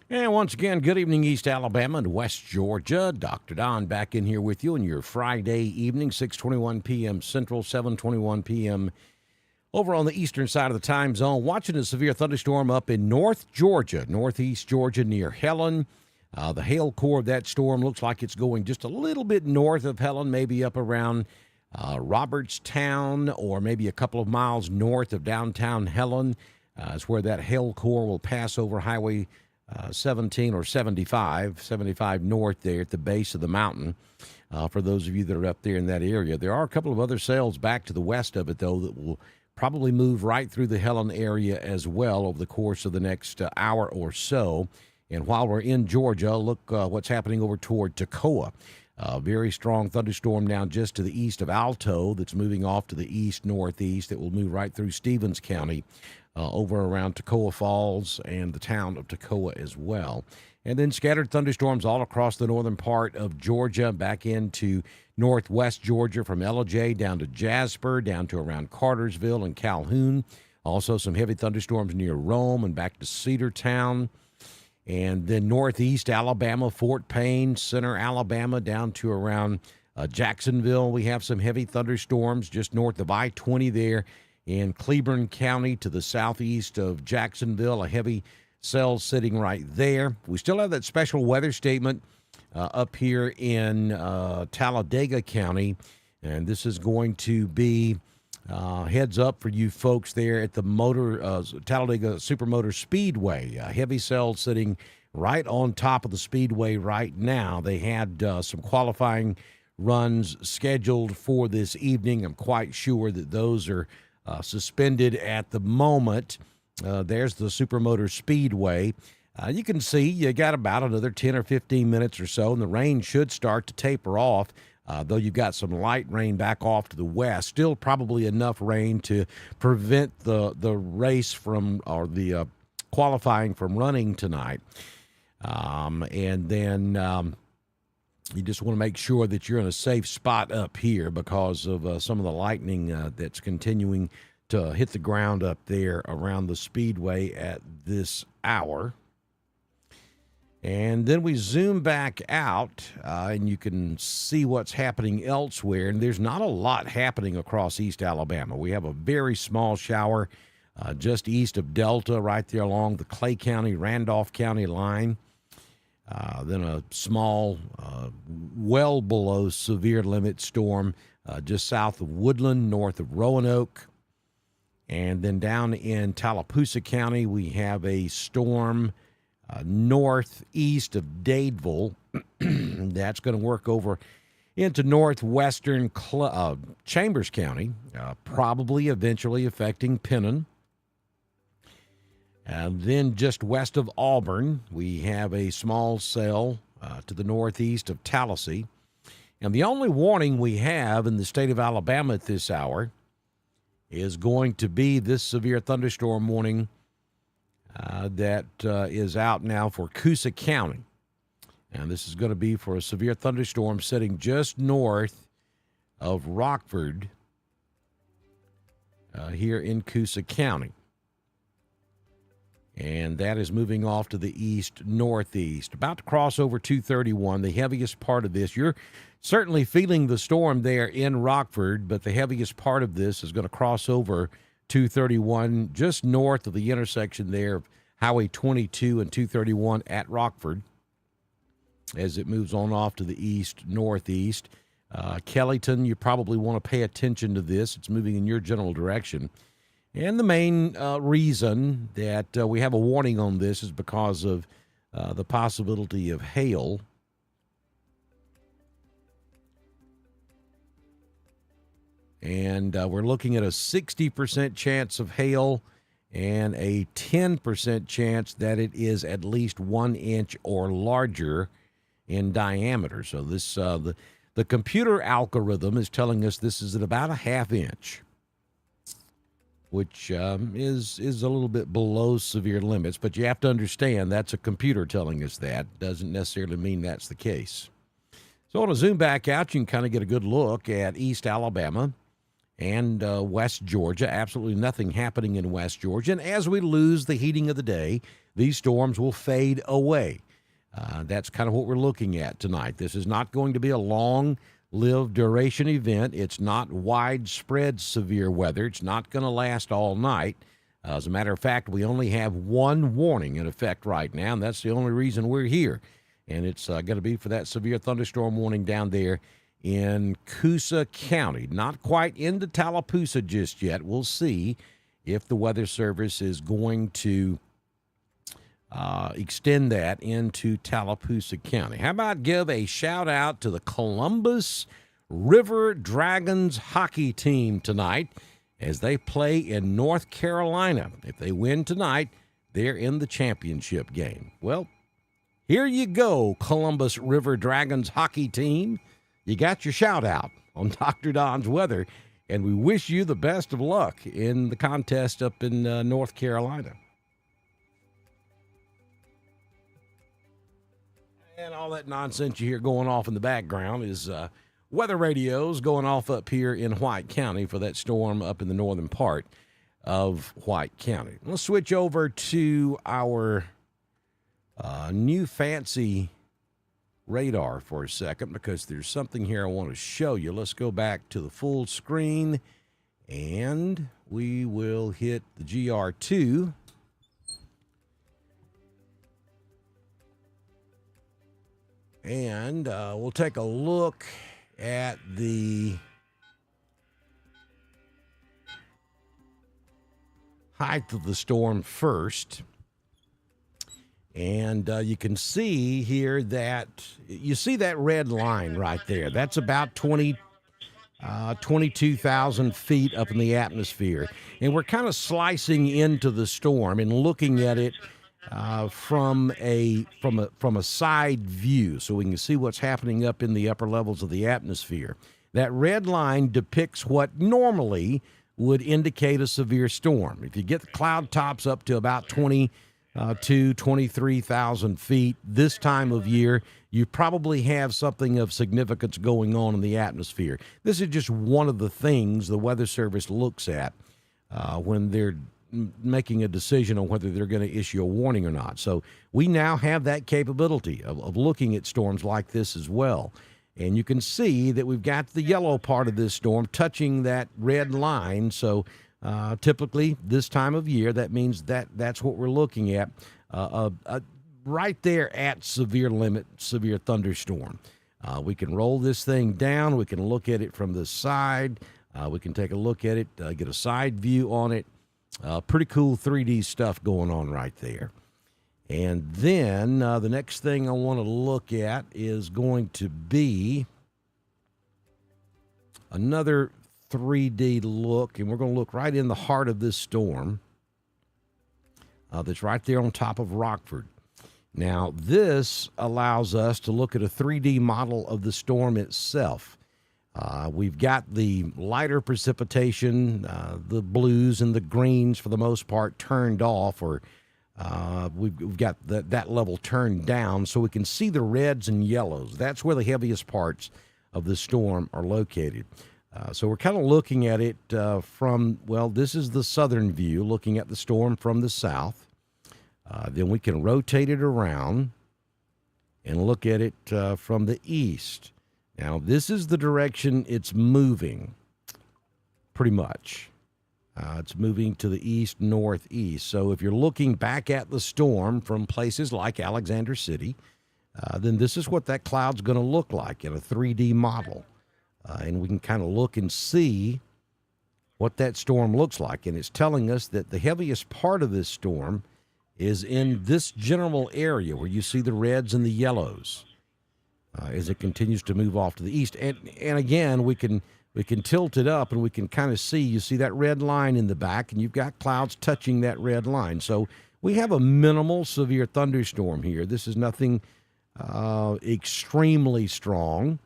And once again, good evening, East Alabama and West Georgia. Dr. Don back in here with you on your Friday evening, 6:21 p.m. Central, 7:21 p.m. over on the eastern side of the time zone. Watching a severe thunderstorm up in North Georgia, northeast Georgia near Helen. The hail core of that storm looks like it's going just a little bit north of Helen, maybe up around Robertstown or maybe a couple of miles north of downtown Helen. Is where that hail core will pass over Highway 17 or 75 north there at the base of the mountain. For those of you that are up there in that area, there are a couple of other cells back to the west of it, though, that will probably move right through the Helen area as well over the course of the next hour or so. And while we're in Georgia, look what's happening over toward Toccoa. A very strong thunderstorm now just to the east of Alto that's moving off to the east-northeast that will move right through Stevens County over around Toccoa Falls and the town of Toccoa as well. And then scattered thunderstorms all across the northern part of Georgia, back into northwest Georgia from Ellijay down to Jasper, down to around Cartersville and Calhoun. Also some heavy thunderstorms near Rome and back to Cedartown. And then northeast Alabama, Fort Payne, center Alabama, down to around Jacksonville. We have some heavy thunderstorms just north of I-20 there in Cleburne County to the southeast of Jacksonville. A heavy cell sitting right there. We still have that special weather statement up here in Talladega County. And this is going to be heads up for you folks there at the Talladega Supermotor Speedway. A heavy cell sitting right on top of the speedway right now. They had some qualifying runs scheduled for this evening. I'm quite sure that those are suspended at the moment. There's the Supermotor Speedway. You can see you got about another 10 or 15 minutes or so, and the rain should start to taper off. Though you've got some light rain back off to the west, still probably enough rain to prevent the race from, or the qualifying from running tonight. And then you just want to make sure that you're in a safe spot up here because of some of the lightning that's continuing to hit the ground up there around the speedway at this hour. And then we zoom back out, and you can see what's happening elsewhere. And there's not a lot happening across East Alabama. We have a very small shower just east of Delta, right there along the Clay County, Randolph County line. Then a small, well below severe limit storm just south of Woodland, north of Roanoke. And then down in Tallapoosa County, we have a storm northeast of Dadeville. That's going to work over into northwestern Chambers County, probably eventually affecting Pennon. And then just west of Auburn, we have a small cell to the northeast of Tallahassee. And the only warning we have in the state of Alabama at this hour is going to be this severe thunderstorm warning that is out now for Coosa County. And this is going to be for a severe thunderstorm sitting just north of Rockford here in Coosa County. And that is moving off to the east-northeast. About to cross over 231, the heaviest part of this. You're certainly feeling the storm there in Rockford, but the heaviest part of this is going to cross over 231 just north of the intersection there of Highway 22 and 231 at Rockford as it moves on off to the east-northeast. Kellyton, you probably want to pay attention to this. It's moving in your general direction. And the main reason that we have a warning on this is because of the possibility of hail. And we're looking at a 60% chance of hail and a 10% chance that it is at least 1 inch or larger in diameter. So this the computer algorithm is telling us this is at about a half inch, which is a little bit below severe limits. But you have to understand that's a computer telling us that. Doesn't necessarily mean that's the case. So I want to zoom back out. You can kind of get a good look at East Alabama and West Georgia. Absolutely nothing happening in West Georgia. And as we lose the heating of the day, these storms will fade away. That's kind of what we're looking at tonight. This is not going to be a long-lived duration event. It's not widespread severe weather. It's not going to last all night. As a matter of fact, we only have one warning in effect right now, and that's the only reason we're here. And it's going to be for that severe thunderstorm warning down there in Coosa County. Not quite into Tallapoosa just yet. We'll see if the Weather Service is going to extend that into Tallapoosa County. How about give a shout out to the Columbus River Dragons hockey team tonight as they play in North Carolina. If they win tonight, they're in the championship game. Well, here you go, Columbus River Dragons hockey team. You got your shout out on Dr. Don's weather, and we wish you the best of luck in the contest up in North Carolina. And all that nonsense you hear going off in the background is weather radios going off up here in White County for that storm up in the northern part of White County. Let's switch over to our new fancy radar for a second because there's something here I want to show you. Let's go back to the full screen, and we will hit the GR2. And we'll take a look at the height of the storm first. And you can see here that you see that red line right there. That's about 22,000 feet up in the atmosphere. And we're kind of slicing into the storm and looking at it from a side view, so we can see what's happening up in the upper levels of the atmosphere. That red line depicts what normally would indicate a severe storm. If you get the cloud tops up to about 23,000 feet this time of year, you probably have something of significance going on in the atmosphere. This is just one of the things the Weather Service looks at when they're making a decision on whether they're going to issue a warning or not. So we now have that capability of looking at storms like this as well. And you can see that we've got the yellow part of this storm touching that red line. So typically this time of year, that means that's what we're looking at, right there at severe limit, severe thunderstorm. We can roll this thing down. We can look at it from the side. We can take a look at it, get a side view on it. Pretty cool 3D stuff going on right there. And then the next thing I want to look at is going to be another 3D look, and we're going to look right in the heart of this storm that's right there on top of Rockford. Now, this allows us to look at a 3D model of the storm itself. We've got the lighter precipitation, the blues and the greens for the most part turned off, or we've got that level turned down so we can see the reds and yellows. That's where the heaviest parts of the storm are located. So we're kind of looking at it from, well, this is the southern view, looking at the storm from the south. Then we can rotate it around and look at it from the east. Now, this is the direction it's moving, pretty much. It's moving to the east-northeast. So if you're looking back at the storm from places like Alexander City, then this is what that cloud's going to look like in a 3D model. And we can kind of look and see what that storm looks like. And it's telling us that the heaviest part of this storm is in this general area where you see the reds and the yellows. As it continues to move off to the east. And again, we can tilt it up and we can kind of see, you see that red line in the back, and you've got clouds touching that red line. So we have a minimal severe thunderstorm here. This is nothing extremely strong.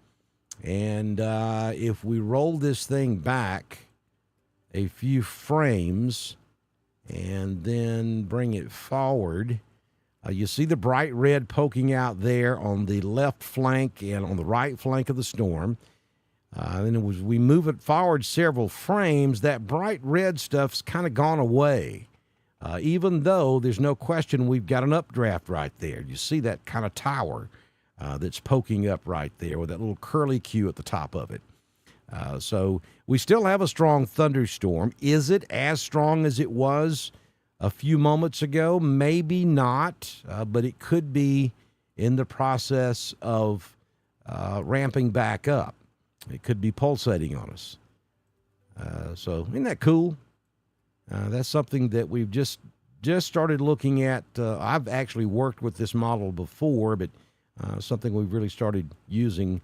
And if we roll this thing back a few frames and then bring it forward, you see the bright red poking out there on the left flank and on the right flank of the storm. Then as we move it forward several frames, that bright red stuff's kind of gone away. Even though there's no question we've got an updraft right there. You see that kind of tower that's poking up right there with that little curly Q at the top of it. So we still have a strong thunderstorm. Is it as strong as it was a few moments ago? Maybe not, but it could be in the process of ramping back up. It could be pulsating on us. So isn't that cool? That's something that we've just started looking at. I've actually worked with this model before, but something we've really started using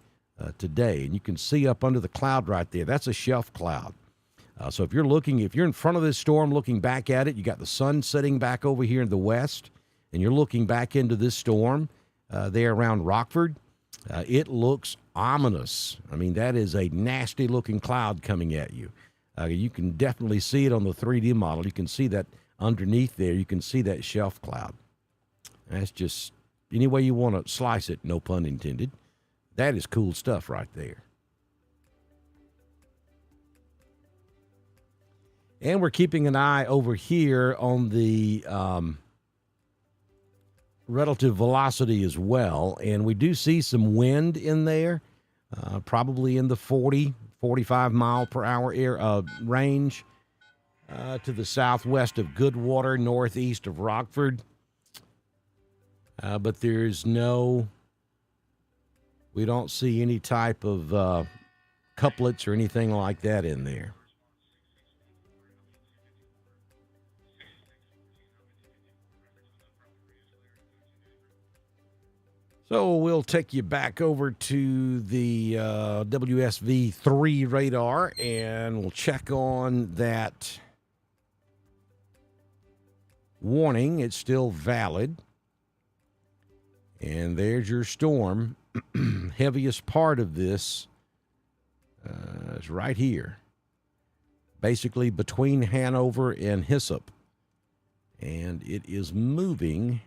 today. And you can see up under the cloud right there, that's a shelf cloud. So if you're in front of this storm looking back at it, you got the sun setting back over here in the west, and you're looking back into this storm there around Rockford. It looks ominous. I mean, that is a nasty looking cloud coming at you. You can definitely see it on the 3D model. You can see that underneath there. You can see that shelf cloud. That's just any way you want to slice it, no pun intended. That is cool stuff right there. And we're keeping an eye over here on the relative velocity as well. And we do see some wind in there, probably in the 45 mile per hour range to the southwest of Goodwater, northeast of Rockford. But we don't see any type of couplets or anything like that in there. So we'll take you back over to the WSV-3 radar, and we'll check on that warning. It's still valid. And there's your storm. Heaviest part of this is right here, basically between Hanover and Hyssop. And it is moving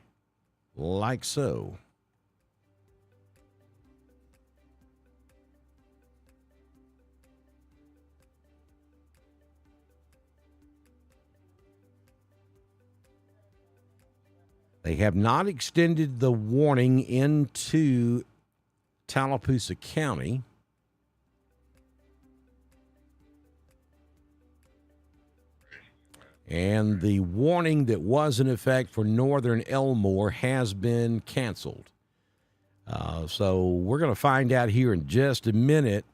like so. They have not extended the warning into Tallapoosa County. And the warning that was in effect for northern Elmore has been canceled. So we're going to find out here in just a minute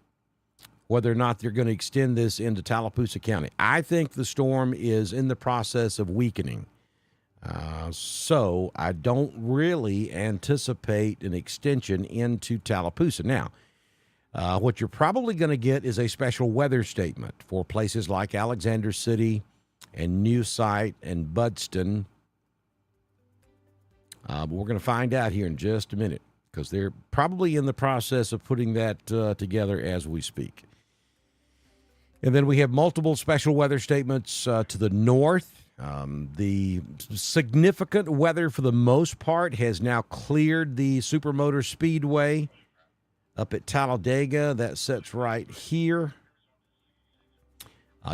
whether or not they're going to extend this into Tallapoosa County. I think the storm is in the process of weakening. So I don't really anticipate an extension into Tallapoosa. Now, what you're probably going to get is a special weather statement for places like Alexander City and New Site and Budston. But we're going to find out here in just a minute because they're probably in the process of putting that together as we speak. And then we have multiple special weather statements to the north. The significant weather, for the most part, has now cleared the Supermotor Speedway up at Talladega. That sits right here.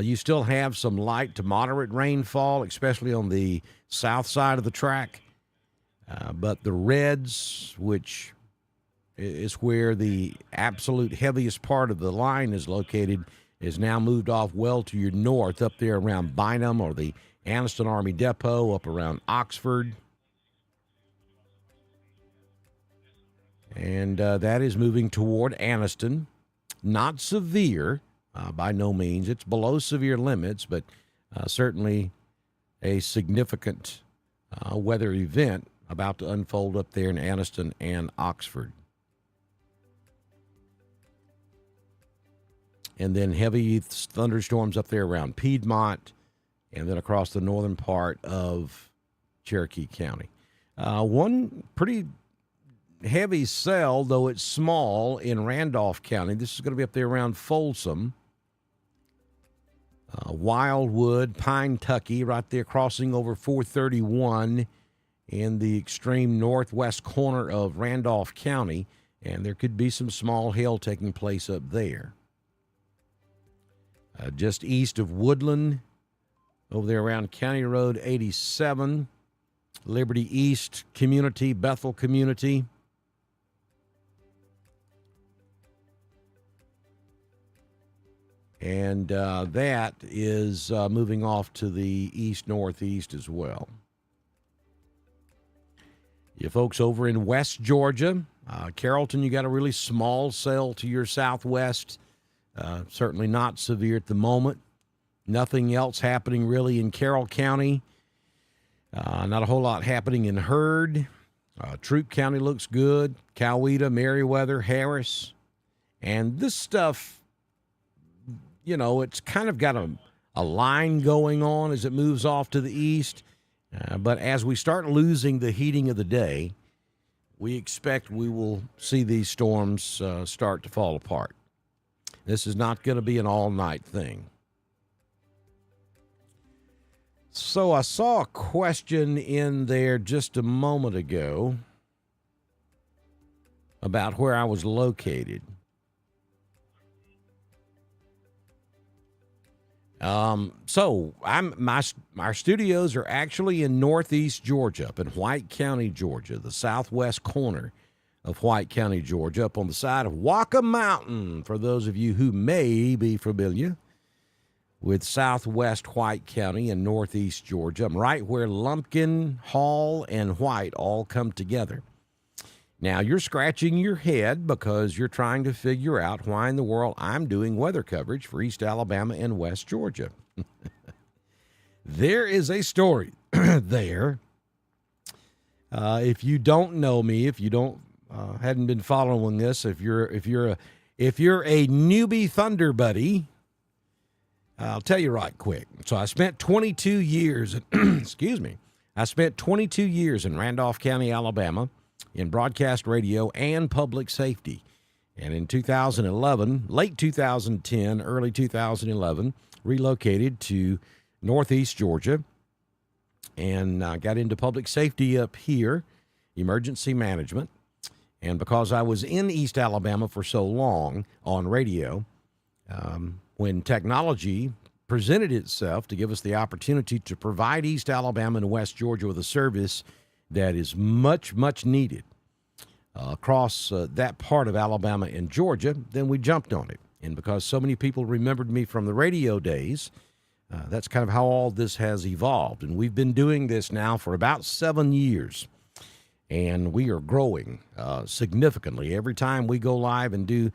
You still have some light to moderate rainfall, especially on the south side of the track. But the reds, which is where the absolute heaviest part of the line is located, is now moved off well to your north, up there around Bynum or the Anniston Army Depot, up around Oxford. And that is moving toward Anniston. Not severe, by no means. It's below severe limits, but certainly a significant weather event about to unfold up there in Anniston and Oxford. And then heavy thunderstorms up there around Piedmont, and then across the northern part of Cherokee County. One pretty heavy cell, though it's small, in Randolph County. This is going to be up there around Folsom. Wildwood, Pine Tucky, right there crossing over 431 in the extreme northwest corner of Randolph County. And there could be some small hail taking place up there. just east of Woodland, over there around County Road 87, Liberty East Community, Bethel Community. And that is moving off to the east-northeast as well. You folks over in West Georgia, Carrollton, you got a really small cell to your southwest. Certainly not severe at the moment. Nothing else happening really in Carroll County. Not a whole lot happening in Heard. Troup County looks good. Coweta, Meriwether, Harris. And this stuff, you know, it's kind of got a line going on as it moves off to the east. But as we start losing the heating of the day, we expect we will see these storms start to fall apart. This is not going to be an all-night thing. So I saw a question in there just a moment ago about where I was located. So our studios are actually in northeast Georgia, up in White County, Georgia, the southwest corner of White County, Georgia, up on the side of Waka Mountain, for those of you who may be familiar with southwest White County and northeast Georgia. I'm right where Lumpkin, Hall, and White all come together. Now, you're scratching your head because you're trying to figure out why in the world I'm doing weather coverage for East Alabama and West Georgia. There is a story there. If you don't know me, if you don't hadn't been following this, if you're a newbie Thunder buddy, I'll tell you right quick. So I spent 22 years, excuse me, I spent 22 years in Randolph County, Alabama, in broadcast radio and public safety. And in 2011, late 2010, early 2011, relocated to northeast Georgia and got into public safety up here, emergency management. And because I was in East Alabama for so long on radio, when technology presented itself to give us the opportunity to provide East Alabama and West Georgia with a service that is much, much needed across that part of Alabama and Georgia, then we jumped on it. And because so many people remembered me from the radio days, that's kind of how all this has evolved. And we've been doing this now for about 7 years. And we are growing significantly. Every time we go live and do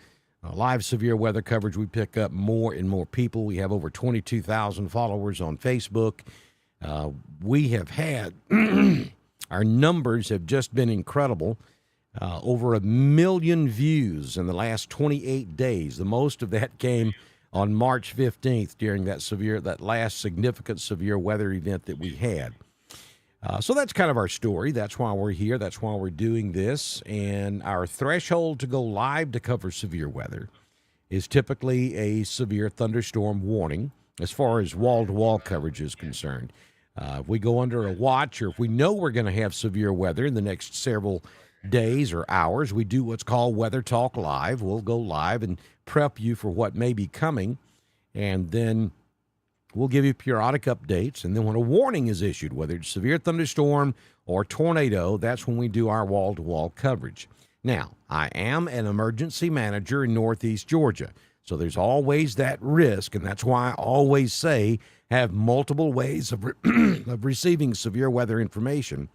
live severe weather coverage, we pick up more and more people. We have over 22,000 followers on Facebook. We have had, our numbers have just been incredible. Over 1 million views in the last 28 days. The most of that came on March 15th during that last significant severe weather event that we had. So that's kind of our story. That's why we're here. That's why we're doing this. And our threshold to go live to cover severe weather is typically a severe thunderstorm warning as far as wall-to-wall coverage is concerned. If we go under a watch, or if we know we're going to have severe weather in the next several days or hours, we do what's called Weather Talk Live. We'll go live and prep you for what may be coming, and then we'll give you periodic updates. And then when a warning is issued, whether it's severe thunderstorm or tornado, that's when we do our wall-to-wall coverage. Now, I am an emergency manager in northeast Georgia, so there's always that risk, and that's why I always say have multiple ways of receiving severe weather information,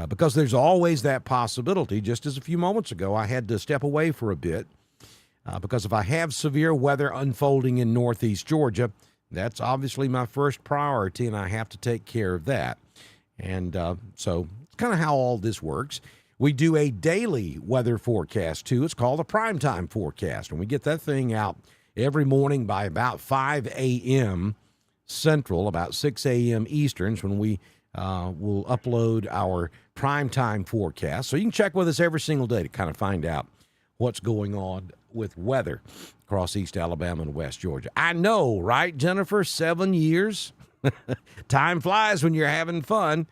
because there's always that possibility. Just as a few moments ago, I had to step away for a bit because if I have severe weather unfolding in northeast Georgia, that's obviously my first priority, and I have to take care of that. And so it's kind of how all this works. We do a daily weather forecast, too. It's called a primetime forecast, and we get that thing out every morning by about 5 a.m. Central, about 6 a.m. Easterns, when we will upload our primetime forecast. So you can check with us every single day to kind of find out what's going on with weather across East Alabama and West Georgia. I know, right, Jennifer? 7 years. Time flies when you're having fun.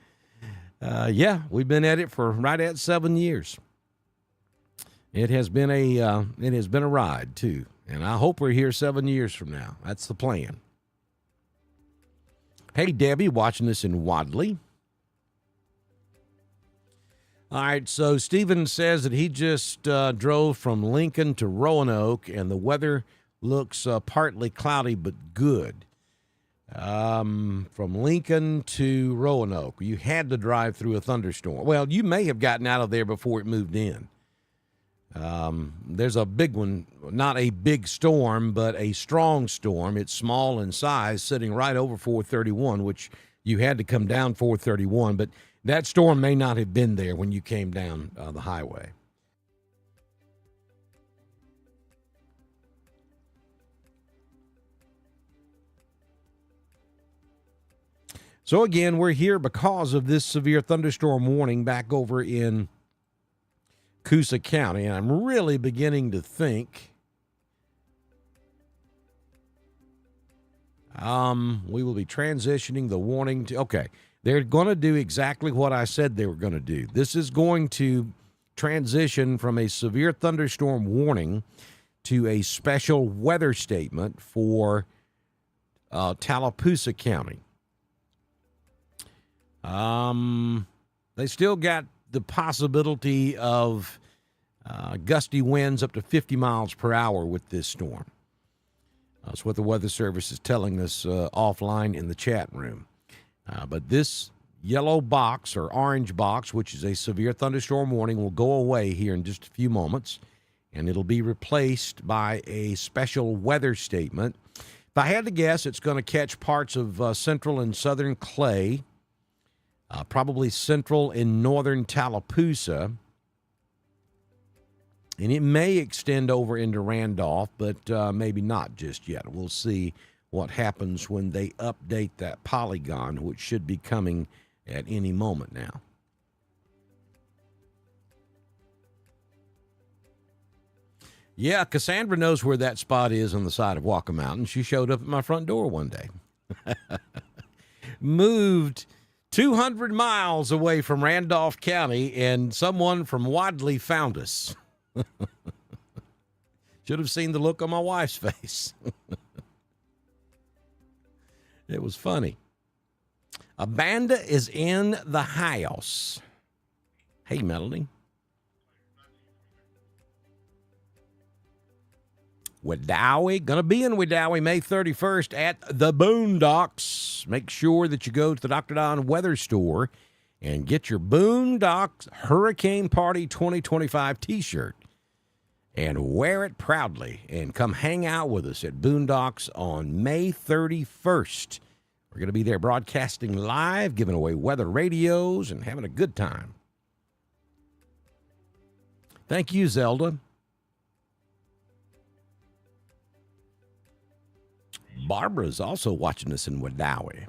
Yeah, we've been at it for right at 7 years. It has been a ride too. And I hope we're here 7 years from now. That's the plan. Hey, Debbie, watching this in Wadley. All right, so Stephen says that he just drove from Lincoln to Roanoke, and the weather looks partly cloudy but good. From Lincoln to Roanoke, you had to drive through a thunderstorm. Well, you may have gotten out of there before it moved in. There's a big one, not a big storm, but a strong storm. It's small in size, sitting right over 431, which you had to come down 431, but that storm may not have been there when you came down the highway. So again, we're here because of this severe thunderstorm warning back over in Coosa County, and I'm really beginning to think we will be transitioning the warning to, okay, they're going to do exactly what I said they were going to do. This is going to transition from a severe thunderstorm warning to a special weather statement for Tallapoosa County. They still got the possibility of gusty winds up to 50 miles per hour with this storm. That's what the Weather Service is telling us offline in the chat room. But this yellow box or orange box, which is a severe thunderstorm warning, will go away here in just a few moments, and it'll be replaced by a special weather statement. If I had to guess, it's going to catch parts of central and southern Clay, probably central and northern Tallapoosa, and it may extend over into Randolph, but maybe not just yet. We'll see what happens when they update that polygon, which should be coming at any moment now. Yeah, Cassandra knows where that spot is on the side of Walker Mountain. She showed up at my front door one day. Moved 200 miles away from Randolph County, and someone from Wadley found us. Should have seen the look on my wife's face. It was funny. Abanda is in the house. Hey, Melody. Wedowee, going to be in Wedowee May 31st at the Boondocks. Make sure that you go to the Dr. Don Weather Store and get your Boondocks Hurricane Party 2025 t-shirt and wear it proudly and come hang out with us at Boondocks on May 31st. We're going to be there broadcasting live, giving away weather radios, and having a good time. Thank you, Zelda. Barbara's also watching us in Wedowee.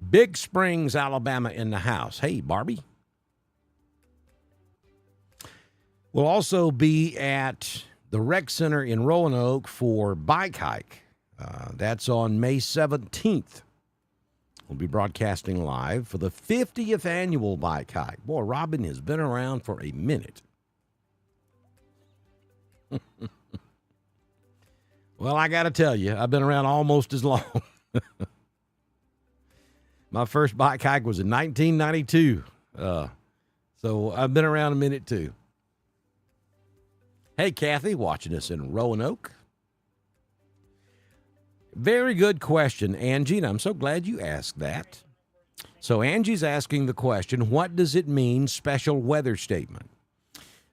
Big Springs, Alabama in the house. Hey, Barbie. We'll also be at the Rec Center in Roanoke for Bike Hike. That's on May 17th. We'll be broadcasting live for the 50th annual Bike Hike. Boy, Robin has been around for a minute. Well, I got to tell you, I've been around almost as long. My first bike hike was in 1992. So I've been around a minute, too. Hey, Kathy, watching us in Roanoke. Very good question, Angie, and I'm so glad you asked that. So Angie's asking the question, what does it mean, special weather statement?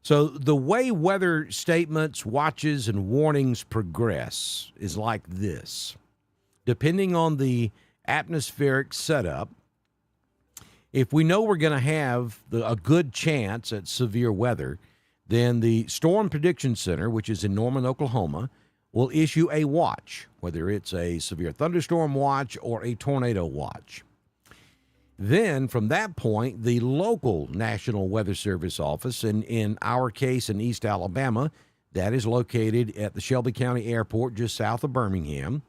So the way weather statements, watches, and warnings progress is like this. Depending on the atmospheric setup, if we know we're going to have a good chance at severe weather, then the Storm Prediction Center, which is in Norman, Oklahoma, will issue a watch, whether it's a severe thunderstorm watch or a tornado watch. Then, from that point, the local National Weather Service office, and in our case in East Alabama, that is located at the Shelby County Airport just south of Birmingham,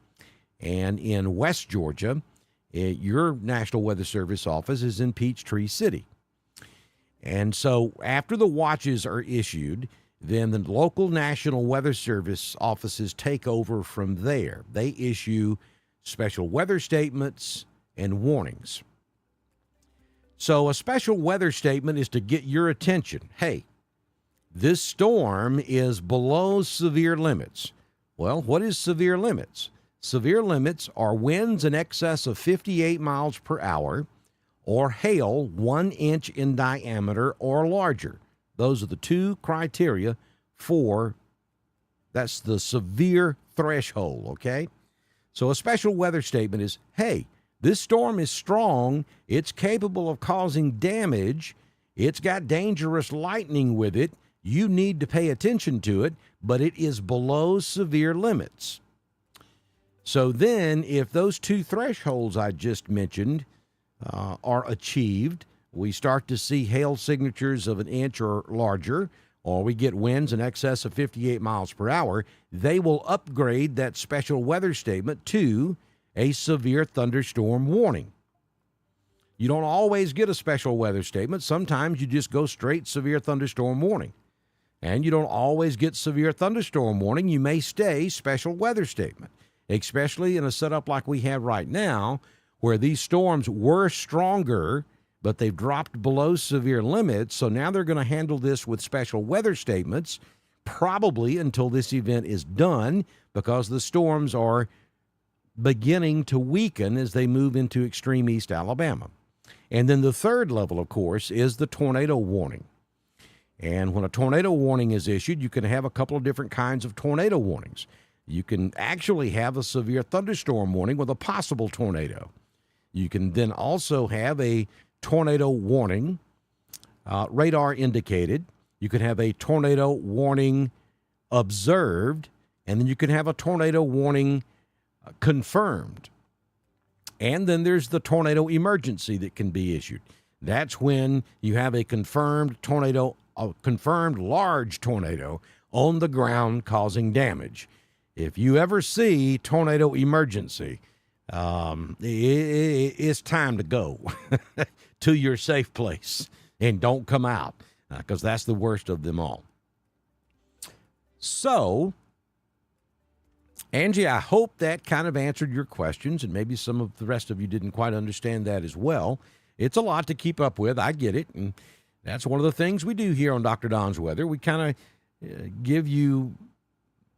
and in West Georgia, your National Weather Service office is in Peachtree City. And so after the watches are issued, then the local National Weather Service offices take over from there. They issue special weather statements and warnings. So a special weather statement is to get your attention. Hey, this storm is below severe limits. Well, what is severe limits? Severe limits are winds in excess of 58 miles per hour or hail 1 inch in diameter or larger. Those are the two criteria that's the severe threshold, okay? So a special weather statement is, hey, this storm is strong, it's capable of causing damage, it's got dangerous lightning with it, you need to pay attention to it, but it is below severe limits. So then, if those two thresholds I just mentioned are achieved, we start to see hail signatures of 1 inch or larger, or we get winds in excess of 58 miles per hour, they will upgrade that special weather statement to a severe thunderstorm warning. You don't always get a special weather statement. Sometimes you just go straight severe thunderstorm warning. And you don't always get severe thunderstorm warning. You may stay special weather statement, especially in a setup like we have right now, where these storms were stronger, but they've dropped below severe limits. So now they're going to handle this with special weather statements, probably until this event is done, because the storms are beginning to weaken as they move into extreme East Alabama. And then the third level, of course, is the tornado warning. And when a tornado warning is issued, you can have a couple of different kinds of tornado warnings. You can actually have a severe thunderstorm warning with a possible tornado. You can then also have a tornado warning, radar indicated. You can have a tornado warning observed, and then you can have a tornado warning confirmed. And then there's the tornado emergency that can be issued. That's when you have a confirmed tornado, a confirmed large tornado on the ground causing damage. If you ever see tornado emergency, it's time to go to your safe place and don't come out, because that's the worst of them all. So, Angie, I hope that kind of answered your questions, and maybe some of the rest of you didn't quite understand that as well. It's a lot to keep up with. I get it, and that's one of the things we do here on Dr. Don's Weather. We kind of give you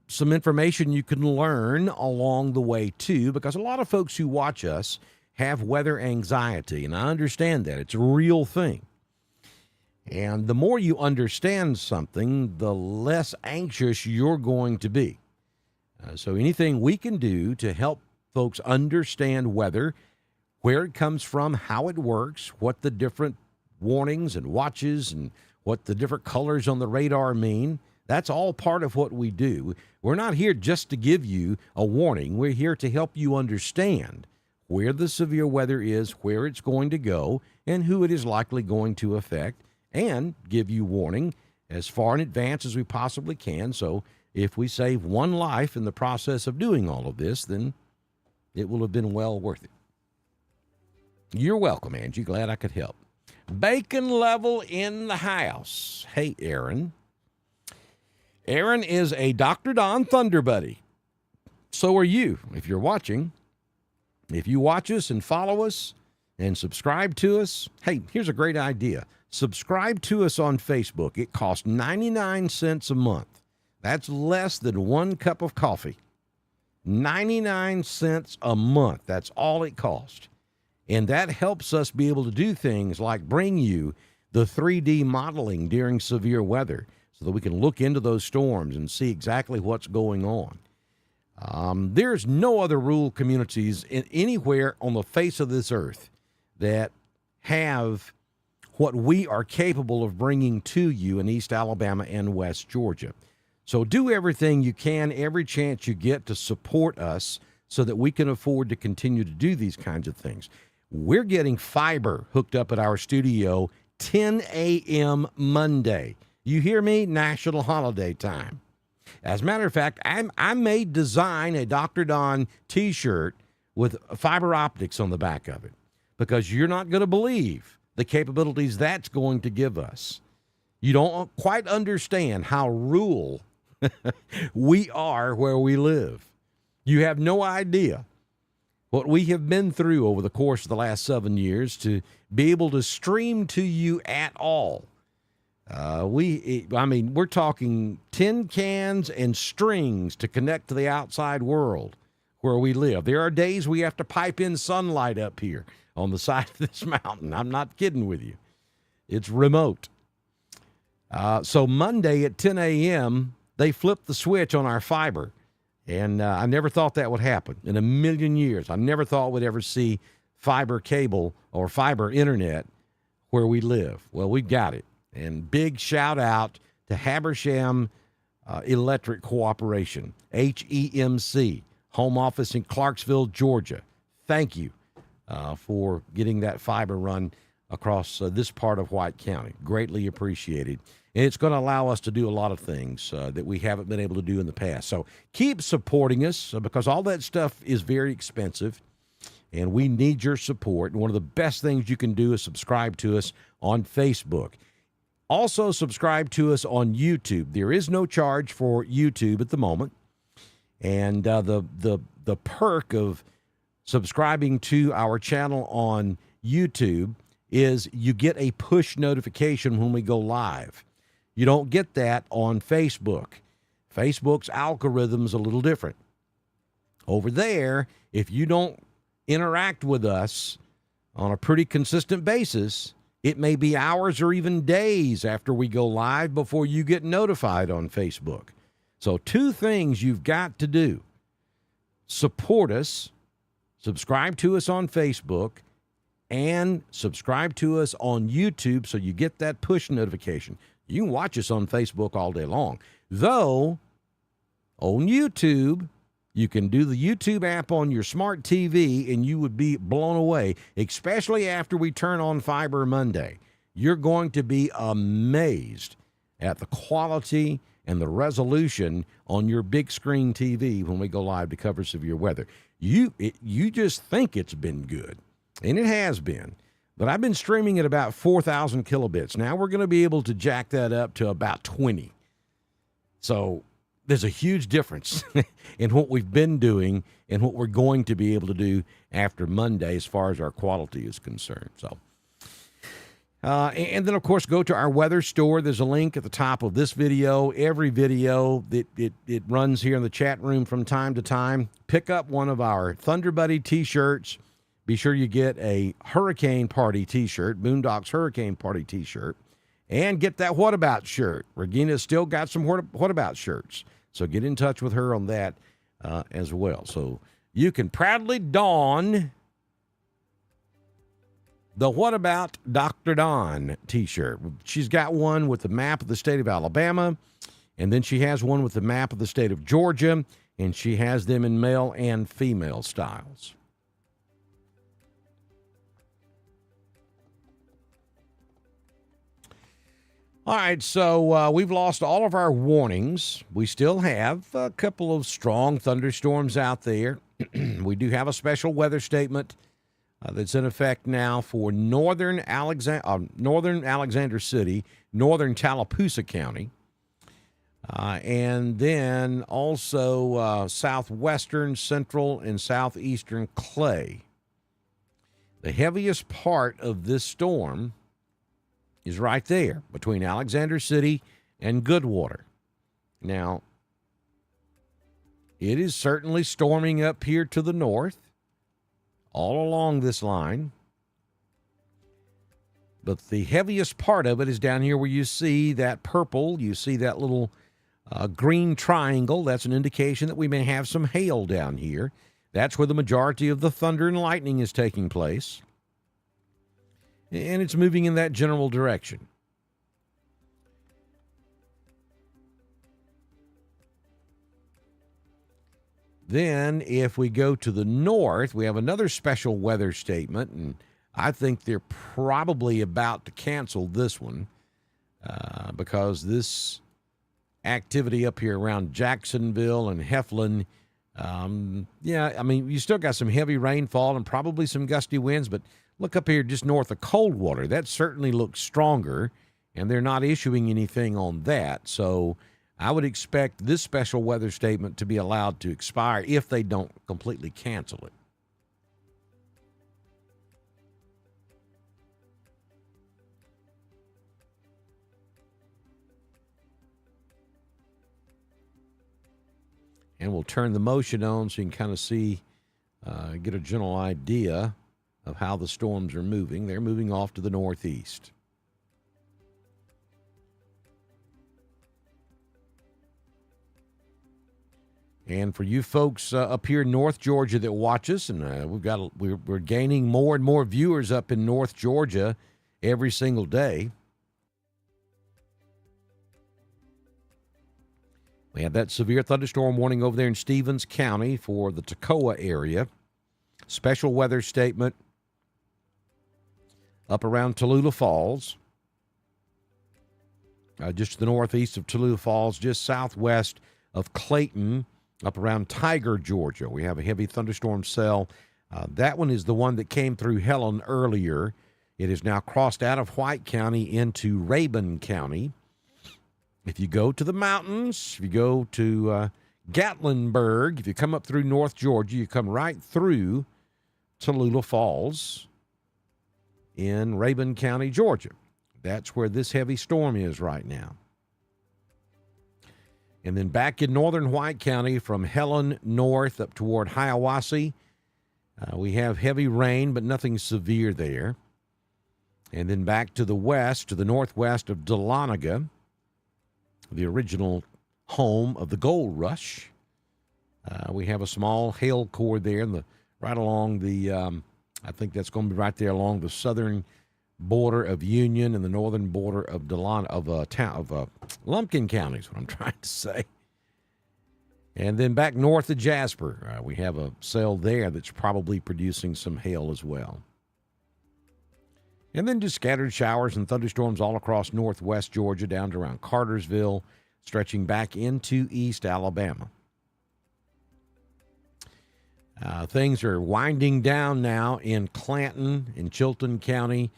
some information you can learn along the way, too, because a lot of folks who watch us have weather anxiety, and I understand that. It's a real thing. And the more you understand something, the less anxious you're going to be. So anything we can do to help folks understand weather, where it comes from, how it works, what the different warnings and watches and what the different colors on the radar mean, that's all part of what we do. We're not here just to give you a warning. We're here to help you understand where the severe weather is, where it's going to go, and who it is likely going to affect, and give you warning as far in advance as we possibly can. So if we save one life in the process of doing all of this, then it will have been well worth it. You're welcome, Angie. Glad I could help. Bacon level in the house. Hey, Aaron. Aaron is a Dr. Don Thunder Buddy. So are you, if you're watching. If you watch us and follow us and subscribe to us, hey, here's a great idea. Subscribe to us on Facebook. It costs 99 cents a month. That's less than 1 cup of coffee. 99 cents a month. That's all it costs. And that helps us be able to do things like bring you the 3D modeling during severe weather so that we can look into those storms and see exactly what's going on. There's no other rural communities anywhere on the face of this earth that have what we are capable of bringing to you in East Alabama and West Georgia. So do everything you can, every chance you get, to support us so that we can afford to continue to do these kinds of things. We're getting fiber hooked up at our studio 10 a.m. Monday. You hear me? National holiday time. As a matter of fact, I may design a Dr. Don T-shirt with fiber optics on the back of it, because you're not going to believe the capabilities that's going to give us. You don't quite understand how rural we are where we live. You have no idea what we have been through over the course of the last 7 years to be able to stream to you at all. We're talking tin cans and strings to connect to the outside world where we live. There are days we have to pipe in sunlight up here on the side of this mountain. I'm not kidding with you. It's remote. So Monday at 10 a.m., they flipped the switch on our fiber. And I never thought that would happen in a million years. I never thought we'd ever see fiber cable or fiber internet where we live. Well, we've got it. And big shout out to Habersham Electric Cooperation, HEMC, home office in Clarksville, Georgia. Thank you for getting that fiber run across this part of White County. Greatly appreciated. And it's going to allow us to do a lot of things that we haven't been able to do in the past. So keep supporting us because all that stuff is very expensive, and we need your support. And one of the best things you can do is subscribe to us on Facebook. Also, subscribe to us on YouTube. There is no charge for YouTube at the moment. And the perk of subscribing to our channel on YouTube is you get a push notification when we go live. You don't get that on Facebook. Facebook's algorithm's a little different. Over there, if you don't interact with us on a pretty consistent basis, it may be hours or even days after we go live before you get notified on Facebook. So 2 things you've got to do. Support us, subscribe to us on Facebook, and subscribe to us on YouTube so you get that push notification. You can watch us on Facebook all day long. Though, on YouTube, you can do the YouTube app on your smart TV and you would be blown away, especially after we turn on Fiber Monday. You're going to be amazed at the quality and the resolution on your big screen TV when we go live to cover severe weather. You just think it's been good, and it has been. But I've been streaming at about 4,000 kilobits. Now we're going to be able to jack that up to about 20. So there's a huge difference in what we've been doing and what we're going to be able to do after Monday as far as our quality is concerned. So, and then, of course, go to our weather store. There's a link at the top of this video. Every video, it runs here in the chat room from time to time. Pick up one of our Thunder Buddy T-shirts. Be sure you get a Hurricane Party T-shirt, Boondocks Hurricane Party T-shirt, and get that What About shirt. Regina's still got some What About shirts, so get in touch with her on that as well. So you can proudly don the What About Dr. Don T-shirt. She's got one with the map of the state of Alabama, and then she has one with the map of the state of Georgia, and she has them in male and female styles. All right, so we've lost all of our warnings. We still have a couple of strong thunderstorms out there. We do have a special weather statement that's in effect now for northern Alexander City, northern Tallapoosa County, and then also southwestern, central, and southeastern Clay. The heaviest part of this storm is right there between Alexander City and Goodwater. Now, it is certainly storming up here to the north, all along this line. But the heaviest part of it is down here where you see that purple, you see that little green triangle. That's an indication that we may have some hail down here. That's where the majority of the thunder and lightning is taking place. And it's moving in that general direction. Then, if we go to the north, we have another special weather statement, and I think they're probably about to cancel this one because this activity up here around Jacksonville and Heflin, you still got some heavy rainfall and probably some gusty winds, but look up here just north of Coldwater. That certainly looks stronger, and they're not issuing anything on that. So I would expect this special weather statement to be allowed to expire if they don't completely cancel it. And we'll turn the motion on so you can kind of see, get a general idea of how the storms are moving. They're moving off to the northeast. And for you folks up here in North Georgia that watch us, and we're gaining more and more viewers up in North Georgia every single day. We have that severe thunderstorm warning over there in Stevens County for the Toccoa area. Special weather statement up around Tallulah Falls. Just to the northeast of Tallulah Falls, just southwest of Clayton, up around Tiger, Georgia. We have a heavy thunderstorm cell. That one is the one that came through Helen earlier. It has now crossed out of White County into Rabun County. If you go to the mountains, if you go to Gatlinburg, if you come up through North Georgia, you come right through Tallulah Falls in Rabun County, Georgia. That's where this heavy storm is right now. And then back in northern White County from Helen north up toward Hiawassee, we have heavy rain, but nothing severe there. And then back to the west, to the northwest of Dahlonega, the original home of the gold rush. We have a small hail core there, right along the, I think that's going to be right there along the southern border of Union and the northern border of Lumpkin County is what I'm trying to say. And then back north of Jasper, we have a cell there that's probably producing some hail as well. And then just scattered showers and thunderstorms all across northwest Georgia down to around Cartersville, stretching back into East Alabama. Things are winding down now in Clanton, in Chilton County.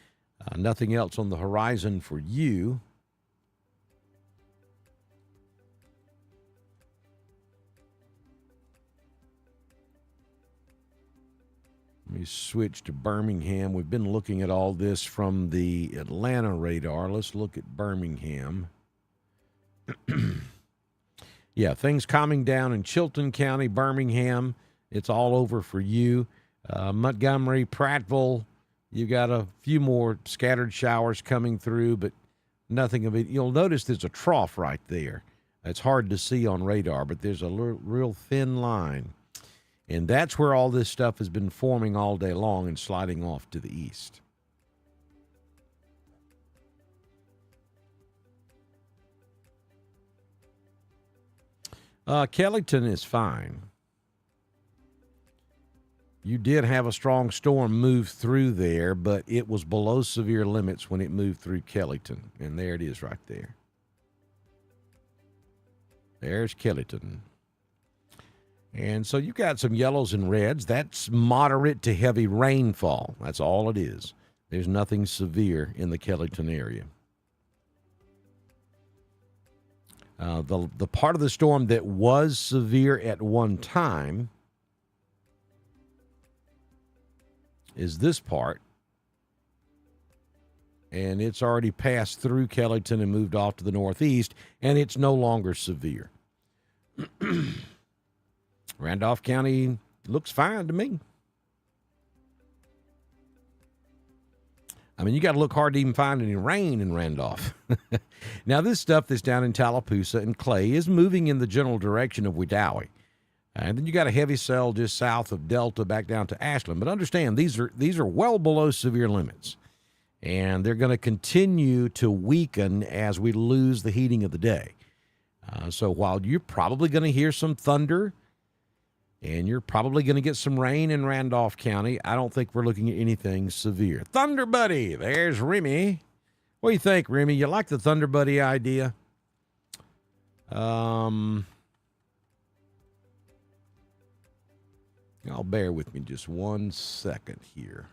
Nothing else on the horizon for you. Let me switch to Birmingham. We've been looking at all this from the Atlanta radar. Let's look at Birmingham. Yeah, things calming down in Chilton County, Birmingham. It's all over for you. Montgomery, Prattville, you got a few more scattered showers coming through, but nothing of it. You'll notice there's a trough right there. It's hard to see on radar, but there's a real thin line. And that's where all this stuff has been forming all day long and sliding off to the east. Kellyton is fine. You did have a strong storm move through there, but it was below severe limits when it moved through Kellyton. And there it is right there. There's Kellyton. And so you got some yellows and reds. That's moderate to heavy rainfall. That's all it is. There's nothing severe in the Kellyton area. The part of the storm that was severe at one time is this part. And it's already passed through Kellyton and moved off to the northeast, and it's no longer severe. Randolph County looks fine to me. I mean, you got to look hard to even find any rain in Randolph. Now, this stuff that's down in Tallapoosa and Clay is moving in the general direction of Wedowee. And then you got a heavy cell just south of Delta back down to Ashland. But understand, these are well below severe limits. And they're going to continue to weaken as we lose the heating of the day. So while you're probably going to hear some thunder, and you're probably going to get some rain in Randolph County, I don't think we're looking at anything severe. Thunder Buddy, there's Remy. What do you think, Remy? You like the Thunder Buddy idea? Y'all bear with me just 1 second here.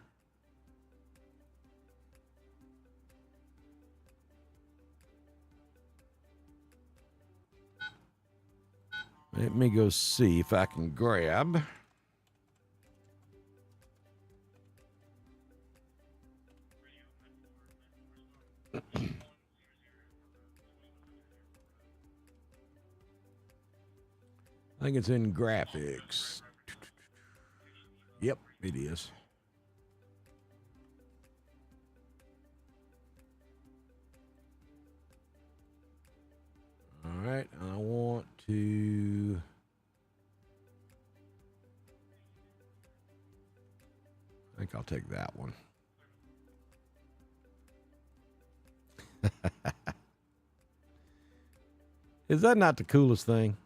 Let me go see if I can grab. I think it's in graphics. Yep, it is. All right, I want to. I think I'll take that one. Is that not the coolest thing?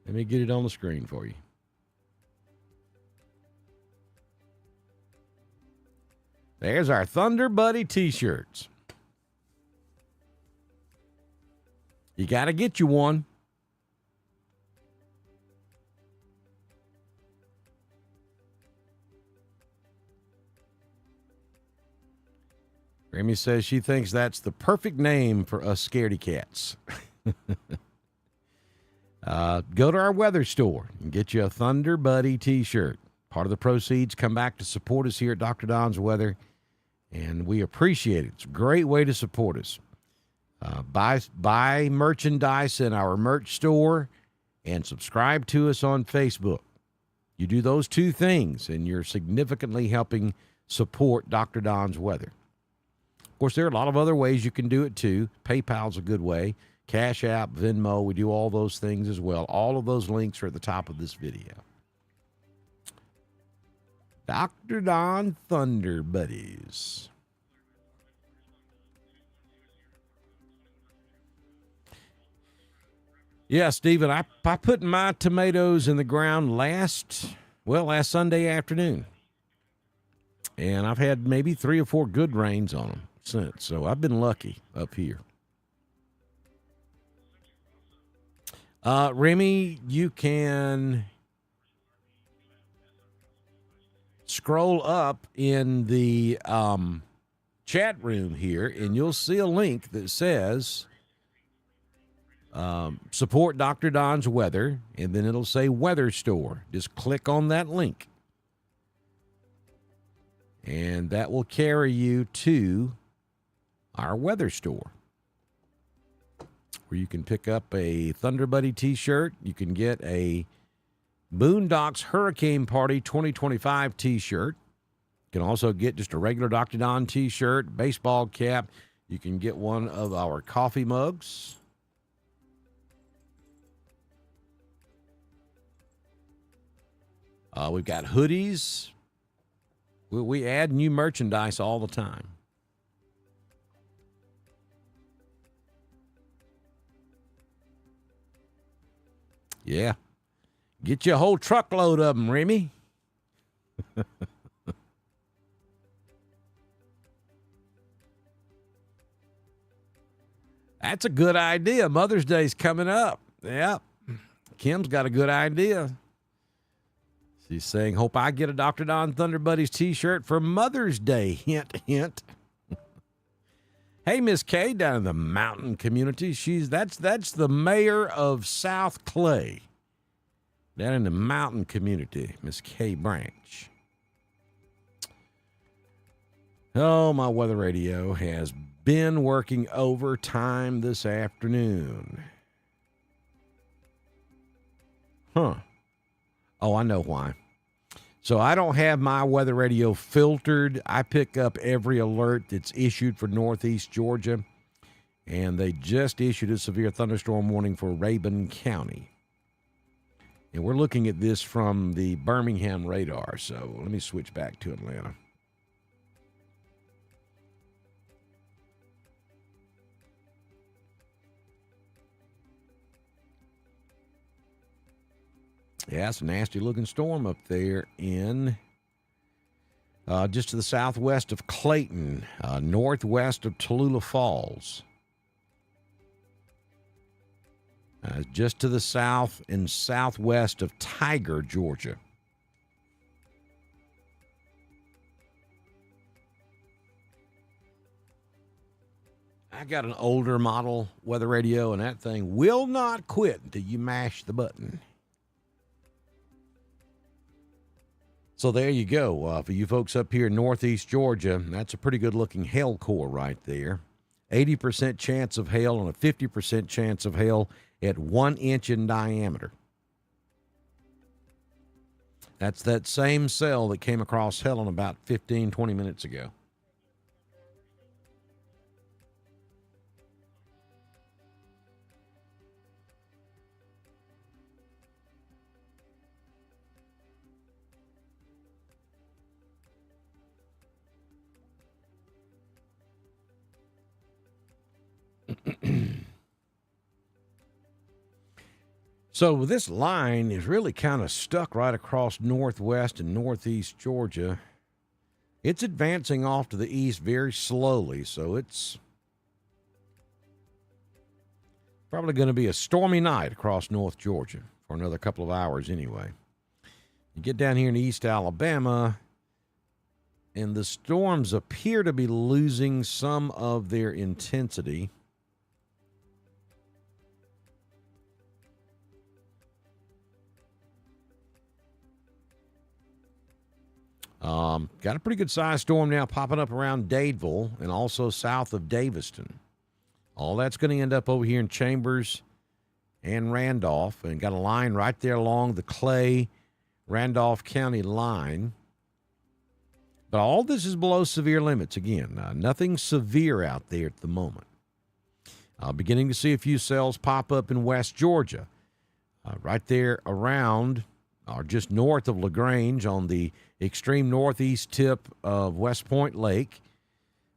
Let me get it on the screen for you. There's our Thunder Buddy t-shirts. You got to get you one. Remy says she thinks that's the perfect name for us scaredy cats. Go to our weather store and get you a Thunder Buddy t-shirt. Part of the proceeds come back to support us here at Dr. Don's Weather, and we appreciate it. It's a great way to support us. Buy merchandise in our merch store and subscribe to us on Facebook. You do those two things, and you're significantly helping support Dr. Don's Weather. Of course, there are a lot of other ways you can do it, too. PayPal's a good way. Cash App, Venmo, we do all those things as well. All of those links are at the top of this video. Dr. Don Thunder Buddies. Yeah, Stephen, I put my tomatoes in the ground last Sunday afternoon. And I've had maybe 3 or 4 good rains on them since. So I've been lucky up here. Remy, you can scroll up in the chat room here, and you'll see a link that says support Dr. Don's Weather, and then it'll say Weather Store. Just click on that link, and that will carry you to our weather store, where you can pick up a Thunder Buddy t-shirt. You can get a Boondocks Hurricane Party 2025 t-shirt. You can also get just a regular Dr. Don t-shirt, baseball cap. You can get one of our coffee mugs. We've got hoodies. We add new merchandise all the time. Yeah. Get you a whole truckload of them, Remy. That's a good idea. Mother's Day's coming up. Yeah. Kim's got a good idea. She's saying, hope I get a Dr. Don Thunder Buddies t-shirt for Mother's Day. Hint, hint. Hey, Miss Kay, down in the mountain community. That's the mayor of South Clay. Down in the mountain community, Miss Kay Branch. Oh, my weather radio has been working overtime this afternoon. Huh. Oh, I know why. So I don't have my weather radio filtered. I pick up every alert that's issued for Northeast Georgia, and they just issued a severe thunderstorm warning for Rabun County. And we're looking at this from the Birmingham radar, so let me switch back to Atlanta. Yeah, it's a nasty-looking storm up there in just to the southwest of Clayton, northwest of Tallulah Falls. Just to the south and southwest of Tiger, Georgia. I got an older model weather radio, and that thing will not quit until you mash the button. So there you go. For you folks up here in northeast Georgia, that's a pretty good-looking hail core right there. 80% chance of hail and a 50% chance of hail at 1 inch in diameter. That's that same cell that came across Helen about 15, 20 minutes ago. So this line is really kind of stuck right across northwest and northeast Georgia. It's advancing off to the east very slowly, so it's probably going to be a stormy night across North Georgia for another couple of hours anyway. You get down here in East Alabama, and the storms appear to be losing some of their intensity. Got a pretty good sized storm now popping up around Dadeville and also south of Daviston. All that's going to end up over here in Chambers and Randolph, and got a line right there along the Clay Randolph County line. But all this is below severe limits. Again, nothing severe out there at the moment. Beginning to see a few cells pop up in West Georgia, right there around or just north of LaGrange on the extreme northeast tip of West Point Lake,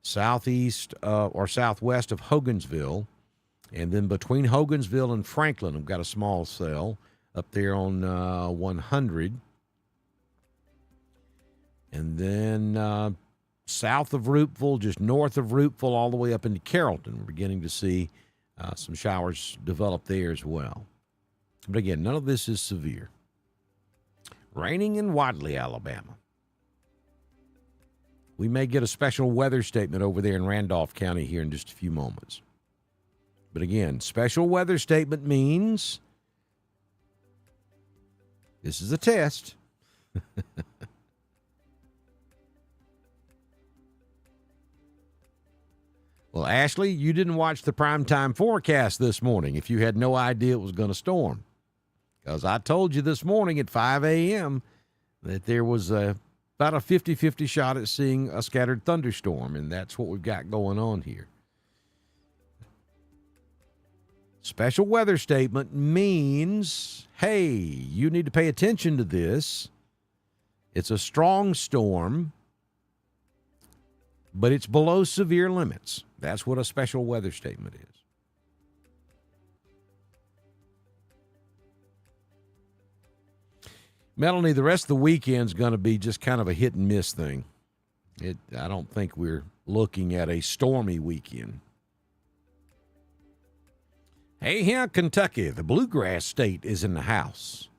southeast or southwest of Hogansville, and then between Hogansville and Franklin, I've got a small cell up there on 100. And then south of Roopville, just north of Roopville, all the way up into Carrollton. We're beginning to see some showers develop there as well. But again, none of this is severe. Raining in Wadley, Alabama. We may get a special weather statement over there in Randolph County here in just a few moments. But again, special weather statement means this is a test. Well, Ashley, you didn't watch the primetime forecast this morning if you had no idea it was going to storm. Because I told you this morning at 5 a.m. that there was about a 50-50 shot at seeing a scattered thunderstorm, and that's what we've got going on here. Special weather statement means, hey, you need to pay attention to this. It's a strong storm, but it's below severe limits. That's what a special weather statement is. Melanie, the rest of the weekend's going to be just kind of a hit and miss thing. I don't think we're looking at a stormy weekend. Hey, here, Kentucky, the Bluegrass State is in the house.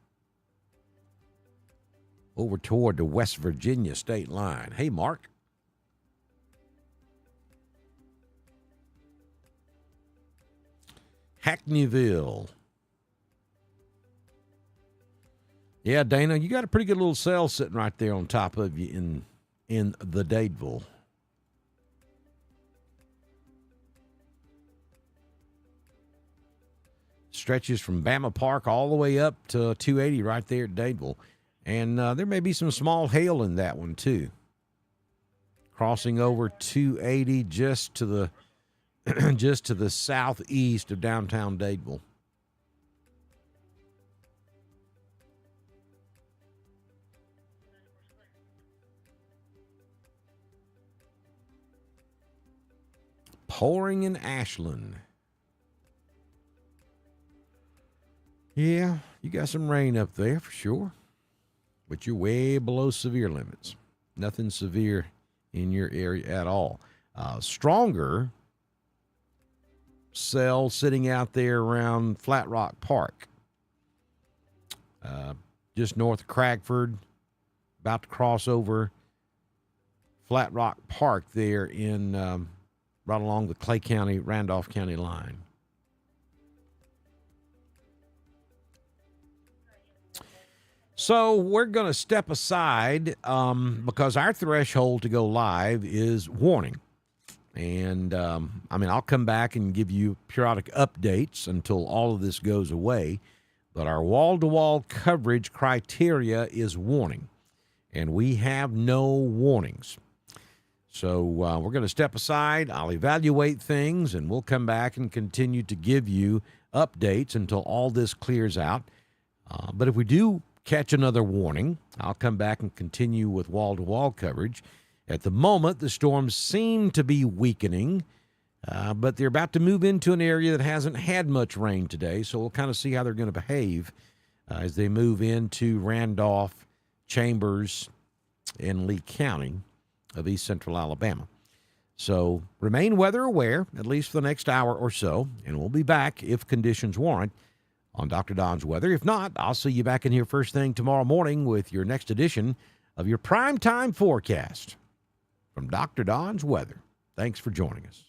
Over toward the West Virginia state line. Hey, Mark. Hackneyville. Yeah, Dana, you got a pretty good little cell sitting right there on top of you in the Dadeville. Stretches from Bama Park all the way up to 280 right there at Dadeville. And there may be some small hail in that one, too. Crossing over 280 just to the just to the southeast of downtown Dadeville. Pouring in Ashland. Yeah, you got some rain up there for sure, but you're way below severe limits. Nothing severe in your area at all. Stronger cell sitting out there around Flat Rock Park, just north of Cragford, about to cross over Flat Rock Park there in right along the Clay County, Randolph County line. So we're going to step aside because our threshold to go live is warning. And, I'll come back and give you periodic updates until all of this goes away. But our wall-to-wall coverage criteria is warning. And we have no warnings. So we're going to step aside. I'll evaluate things, and we'll come back and continue to give you updates until all this clears out. But if we do catch another warning, I'll come back and continue with wall-to-wall coverage. At the moment, the storms seem to be weakening, but they're about to move into an area that hasn't had much rain today, so we'll kind of see how they're going to behave as they move into Randolph, Chambers, and Lee County of east central Alabama. So remain weather aware, at least for the next hour or so, and we'll be back if conditions warrant on Dr. Don's Weather. If not, I'll see you back in here first thing tomorrow morning with your next edition of your primetime forecast from Dr. Don's Weather. Thanks for joining us.